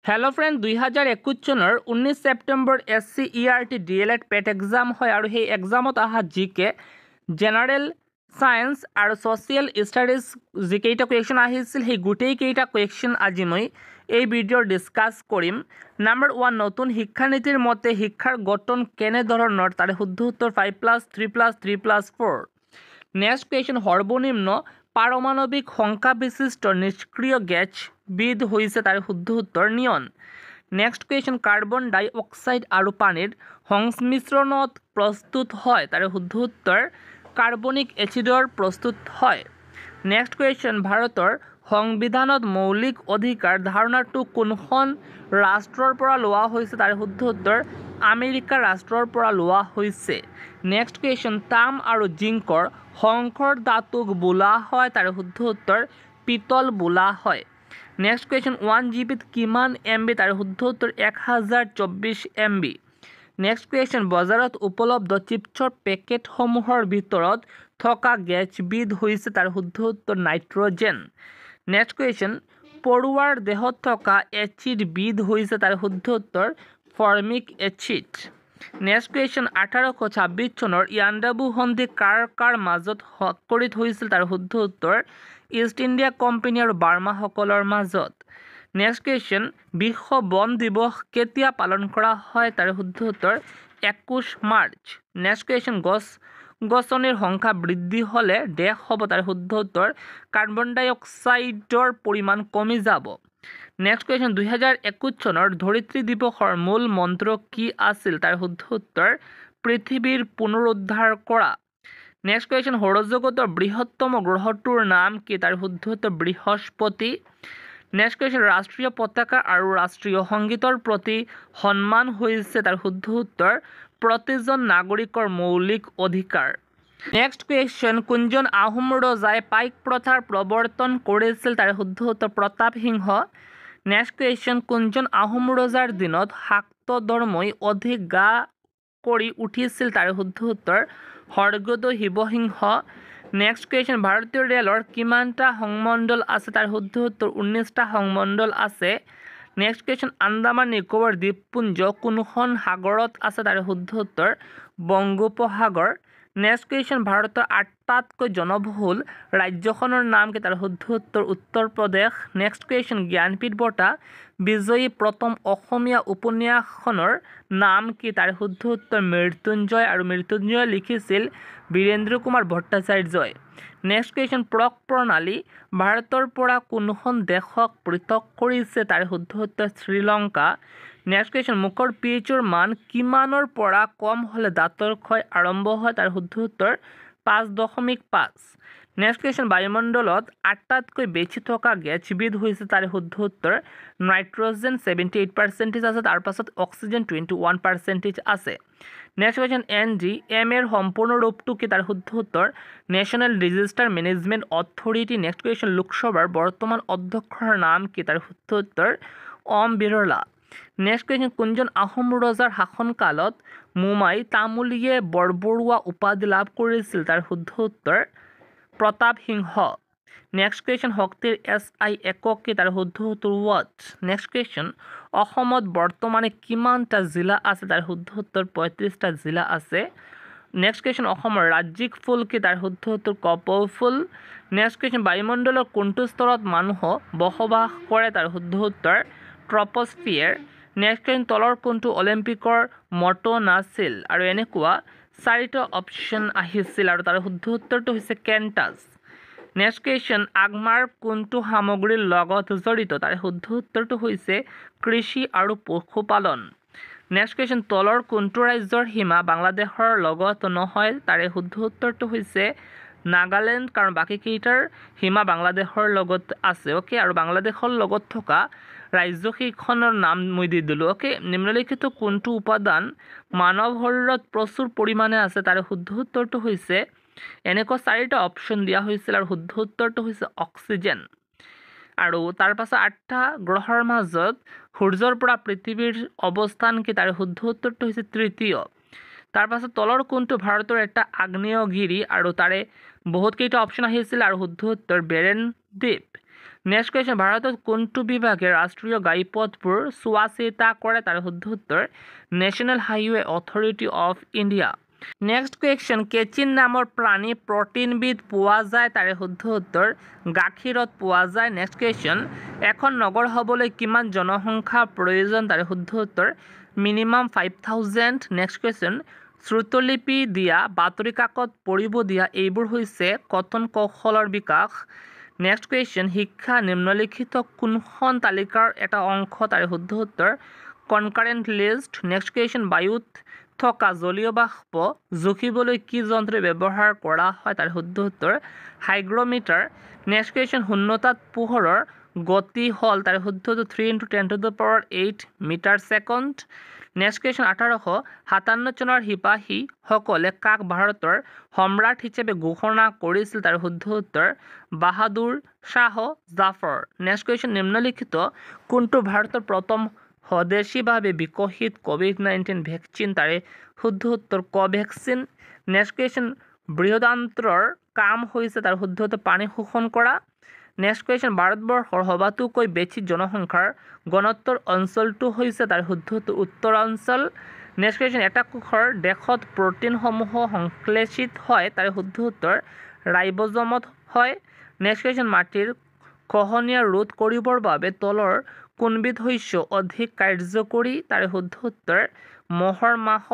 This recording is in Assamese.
हेलो फ्रेंड 2021 চনৰ 19 ছেপ্টেম্বৰ SCERT DLED পেট এক্সাম হয় আৰু সেই এক্সামত অহা জিকে জেনাৰেল সায়েন্স আৰু সোশিয়েল স্টাডিজ যিকেইটা কুৱেশ্যন আহিছিল সেই গোটেইকেইটা কুৱেশ্যন আজি মই এই ভিডিঅ'ৰ ডিছকাছ কৰিম। নাম্বাৰ 1 নতুন শিক্ষানীতিৰ মতে শিক্ষাৰ গঠন কেনেধৰণৰ তাৰে শুদ্ধ উত্তৰ 5+3+3+4। নেক্সট কুৱেশ্যন সৰ্বনিম্ন পাৰমাণৱিক সংখ্যা বিশিষ্ট নিষ্ক্ৰিয় গেছ বিধ হৈছে তাৰে শুদ্ধ উত্তৰ নিয়ন। নেক্সট কুৱেশ্যন কাৰ্বন ডাই অক্সাইড আৰু পানীৰ সংমিশ্ৰণত প্ৰস্তুত হয় তাৰে শুদ্ধ উত্তৰ কাৰ্বনিক এচিডৰ প্ৰস্তুত হয়। নেক্সট কুৱেশ্যন ভাৰতৰ সংবিধানত মৌলিক অধিকাৰ ধাৰণাটো কোনখন ৰাষ্ট্ৰৰ পৰা লোৱা হৈছে তাৰে শুদ্ধ উত্তৰ আমেৰিকা ৰাষ্ট্ৰৰ পৰা লোৱা হৈছে। নেক্সট কুৱেশ্যন তাম আৰু জিংকৰ সংকৰ ধাতুক বোলা হয় তাৰে শুদ্ধ উত্তৰ পিতল বোলা হয়। নেক্সট কুৱেশ্যন 1 GBত কিমান MB তাৰে শুদ্ধ উত্তৰ 1024 MB। নেক্সট কুৱেশ্যন বজাৰত উপলব্ধ চিপছৰ পেকেটসমূহৰ ভিতৰত থকা গেছবিধ হৈছে তাৰ শুদ্ধ উত্তৰ নাইট্ৰজেন। নেক্সট কুৱেশ্যন পৰুৱাৰ দেহত থকা এচিড বিধ হৈছে তাৰ শুদ্ধ উত্তৰ ফৰ্মিক এচিড। নেক্সট কুৱেশ্যন 1826 চনৰ ইয়াণ্ডাবু সন্ধি কাৰ মাজত স্বাক্ষৰিত হৈছিল তাৰ শুদ্ধ উত্তৰ ইষ্ট ইণ্ডিয়া কোম্পানী আৰু বাৰ্মাসকলৰ মাজত। নেক্সট কুৱেশ্যন বিশ্ব বন দিৱস কেতিয়া পালন কৰা হয় তাৰ শুদ্ধ উত্তৰ 21 মাৰ্চ। নেক্সট কুৱেশ্যন গছ-গছনিৰ সংখ্যা বৃদ্ধি হ'লে দেশ হ'ব তাৰ শুদ্ধ উত্তৰ কাৰ্বন ডাই অক্সাইডৰ পৰিমাণ কমি যাব। নেক্সট কুৱেশ্যন 2021 চনৰ ধৰিত্ৰী দিৱসৰ মূল মন্ত্ৰ কি আছিল তাৰ শুদ্ধ উত্তৰ পৃথিৱীৰ পুনৰুদ্ধাৰ কৰা। নেক্সট কুৱেশ্যন সৌৰজগতৰ বৃহত্তম গ্ৰহটোৰ নাম কি তাৰ শুদ্ধ উত্তৰ বৃহস্পতি। নেক্সট কুৱেশ্যন ৰাষ্ট্ৰীয় পতাকা আৰু ৰাষ্ট্ৰীয় সংগীতৰ প্ৰতি সন্মান হৈছে তাৰ শুদ্ধ উত্তৰ প্ৰতিজন নাগৰিকৰ মৌলিক অধিকাৰ। নেক্সট কুৱেশ্যন কোনজন আহোম ৰজাই পাইক প্ৰথাৰ প্ৰৱৰ্তন কৰিছিল তাৰ শুদ্ধ উত্তৰ প্ৰতাপ সিংহ। নেক্সট কুৱেশ্যন কোনজন আহোম ৰজাৰ দিনত শাক্ত ধৰ্মই অধিক গা কৰি উঠিছিল তাৰ শুদ্ধ উত্তৰ স্বৰ্গদেউ শিৱসিংহ। নেক্সট কুৱেশ্যন ভাৰতীয় ৰেলৰ কিমানটা সংমণ্ডল আছে তাৰ শুদ্ধ উত্তৰ 19টা সংমণ্ডল আছে। নেক্সট কুৱেশ্যন আন্দামান নিকোবৰ দ্বীপপুঞ্জ কোনখন সাগৰত আছে তাৰ শুদ্ধ উত্তৰ বংগোপসাগৰ। নেক্সট কুৱেশ্যন ভাৰতৰ 8টাতকৈ জনবহুল ৰাজ্যখনৰ নাম কি তাৰ শুদ্ধ উত্তৰ উত্তৰ প্ৰদেশ। নেক্সট কুৱেশ্যন জ্ঞানপীঠ বঁটা বিজয়ী প্ৰথম অসমীয়া উপন্যাসখনৰ নাম কি তাৰ শুদ্ধ উত্তৰ মৃত্যুঞ্জয় আৰু মৃত্যুঞ্জয় লিখিছিল বীৰেন্দ্ৰ কুমাৰ ভট্টাচাৰ্যই। নেক্সট কুৱেশ্যন প্ৰক প্ৰণালী ভাৰতৰ পৰা কোনখন দেশক পৃথক কৰিছে তাৰ শুদ্ধ উত্তৰ শ্ৰীলংকা। নেক্সট কুৱেশ্যন মুখৰ pH-ৰ মান কিমানৰ পৰা কম হ'লে দাঁতৰ ক্ষয় আৰম্ভ হয় তাৰ শুদ্ধ উত্তৰ 5.5। নেক্সট কুৱেশ্যন বায়ুমণ্ডলত 8টাতকৈ বেছি থকা গেছবিধ হৈছে তাৰ শুদ্ধ উত্তৰ নাইট্ৰজেন 78% আছে, তাৰ পাছত অক্সিজেন 21% আছে। নেক্সট কুৱেশ্যন NDM এৰ সম্পূৰ্ণ ৰূপটো কি তাৰ শুদ্ধ উত্তৰ national disaster management authority. Next question লোকসভাৰ বৰ্তমান অধ্যক্ষৰ নাম কি তাৰ শুদ্ধ উত্তৰ ওম বিৰলা। নেক্সট কুৱেশ্যন কোনজন আহোম ৰজাৰ শাসনকালত মোমাই তামুলীয়ে বৰবৰুৱা উপাধি লাভ কৰিছিল তাৰ শুদ্ধ উত্তৰ প্ৰতাপ সিংহ। নেক্সট কুৱেশ্যন শক্তিৰ SI একক কি তাৰ শুদ্ধ উত্তৰ ৱাট। নেক্সট কুৱেশ্যন অসমত বৰ্তমানে কিমানটা জিলা আছে তাৰ শুদ্ধ উত্তৰ 35টা জিলা আছে। নেক্সট কুৱেশ্যন অসমৰ ৰাজ্যিক ফুল কি তাৰ শুদ্ধ উত্তৰ কপৌ ফুল। নেক্সট কুৱেশ্যন বায়ুমণ্ডলৰ কোনটো স্তৰত মানুহ বসবাস কৰে তাৰ শুদ্ধ উত্তৰ ট্ৰপস্ফিয়াৰ। নেক্সট কুৱেশ্যন তলৰ কোনটো অলিম্পিকৰ মটো নাছিল আৰু এনেকুৱা 4টা অপশ্যন আহিছিল আৰু তাৰ শুদ্ধ উত্তৰটো হৈছে কেণ্টাছ। নেক্সট কুৱেশ্যন আগমাৰ কোনটো সামগ্ৰীৰ লগত জড়িত তাৰ শুদ্ধ উত্তৰটো হৈছে কৃষি আৰু পশুপালন। নেক্সট কুৱেশ্যন তলৰ কোনটো ৰাজ্যৰ সীমা বাংলাদেশৰ লগত নহয় তাৰে শুদ্ধ উত্তৰটো হৈছে নাগালেণ্ড, কাৰণ বাকীকেইটাৰ সীমা বাংলাদেশৰ লগত আছে। অ'কে, আৰু বাংলাদেশৰ লগত থকা ৰাজ্যকেইখনৰ নাম মই দি দিলোঁ। অ'কে, নিম্নলিখিত কোনটো উপাদান মানৱ শৰীৰত প্ৰচুৰ পৰিমাণে আছে তাৰে শুদ্ধ উত্তৰটো হৈছে এনেকুৱা 4টা অপশ্যন দিয়া হৈছিল আৰু শুদ্ধ উত্তৰটো হৈছে অক্সিজেন। আৰু তাৰ পাছত 8টা গ্ৰহৰ মাজত সূৰ্যৰ পৰা পৃথিৱীৰ অৱস্থান কি তাৰে শুদ্ধ উত্তৰটো হৈছে তৃতীয়। তাৰ পাছত তলৰ কোনটো ভাৰতৰ এটা আগ্নেয়গিৰি আৰু তাৰে বহুতকেইটা অপশ্যন আহিছিল আৰু শুদ্ধ উত্তৰ বেৰেন দ্বীপ। নেক্সট কুৱেশ্যন ভাৰতত কোনটো বিভাগে ৰাষ্ট্ৰীয় ঘাইপথবোৰ চোৱা চিতা কৰে তাৰে শুদ্ধ উত্তৰ national highway authority of India. Next question casein নামৰ প্ৰাণী প্ৰটিনবিধ পোৱা যায় তাৰে শুদ্ধ উত্তৰ গাখীৰত পোৱা যায়। নেক্সট কুৱেশ্যন এখন নগৰ হ'বলৈ কিমান জনসংখ্যাৰ প্ৰয়োজন তাৰে শুদ্ধ উত্তৰ মিনিমাম 5000। নেক্সট কুৱেশ্যন শ্ৰুতলিপি দিয়া বাতৰি কাকত পঢ়িব দিয়া এইবোৰ হৈছে কথন কৌশলৰ বিকাশ। নেক্সট কুৱেশ্যন শিক্ষা নিম্নলিখিত কোনখন তালিকাৰ এটা অংশ তাৰে শুদ্ধ উত্তৰ কনকাৰেণ্ট লিষ্ট। নেক্সট কুৱেশ্যন বায়ুত থকা জলীয় বাষ্প জুখিবলৈ কি যন্ত্ৰ ব্যৱহাৰ কৰা হয় তাৰে শুদ্ধ উত্তৰ হাইগ্ৰমিটাৰ। নেক্সট কুৱেশ্যন শূন্যতাত পোহৰৰ গতি হ'ল তাৰে শুদ্ধ উত্তৰ 3 × 10⁸ মিটাৰ ছেকেণ্ড। নেক্সট কুৱেশ্যন 1857 চনৰ সিপাহীসকলে কাক ভাৰতৰ সম্ৰাট হিচাপে ঘোষণা কৰিছিল তাৰ শুদ্ধ উত্তৰ বাহাদুৰ শ্বাহ জাফৰ। নেক্সট কুৱেশ্যন নিম্নলিখিত কোনটো ভাৰতৰ প্ৰথম স্বদেশীভাৱে বিকশিত COVID-19 ভেকচিন তাৰে শুদ্ধ উত্তৰ কোভেক্সিন। নেক্সট কুৱেশ্যন বৃহদান্ত্ৰৰ কাম হৈছে তাৰ শুদ্ধ উত্তৰ পানী শোষণ কৰা। নেক্সট কুৱেশ্যন ভাৰতবৰ্ষৰ সবাতোকৈ বেছি জনসংখ্যাৰ ঘনত্বৰ অঞ্চলটো হৈছে তাৰ শুদ্ধ উত্তৰ উত্তৰাঞ্চল। নেক্সট কুৱেশ্যন এটা কোষৰ দেশত প্ৰটিনসমূহ সংশ্লেষিত হয় তাৰে শুদ্ধ উত্তৰ ৰাইবজমত হয়। নেক্সট কুৱেশ্যন মাটিৰ খহনীয়া ৰোধ কৰিবৰ বাবে তলৰ কোনবিধ শস্য অধিক কাৰ্যকৰী তাৰে শুদ্ধ উত্তৰ মহৰ মাহ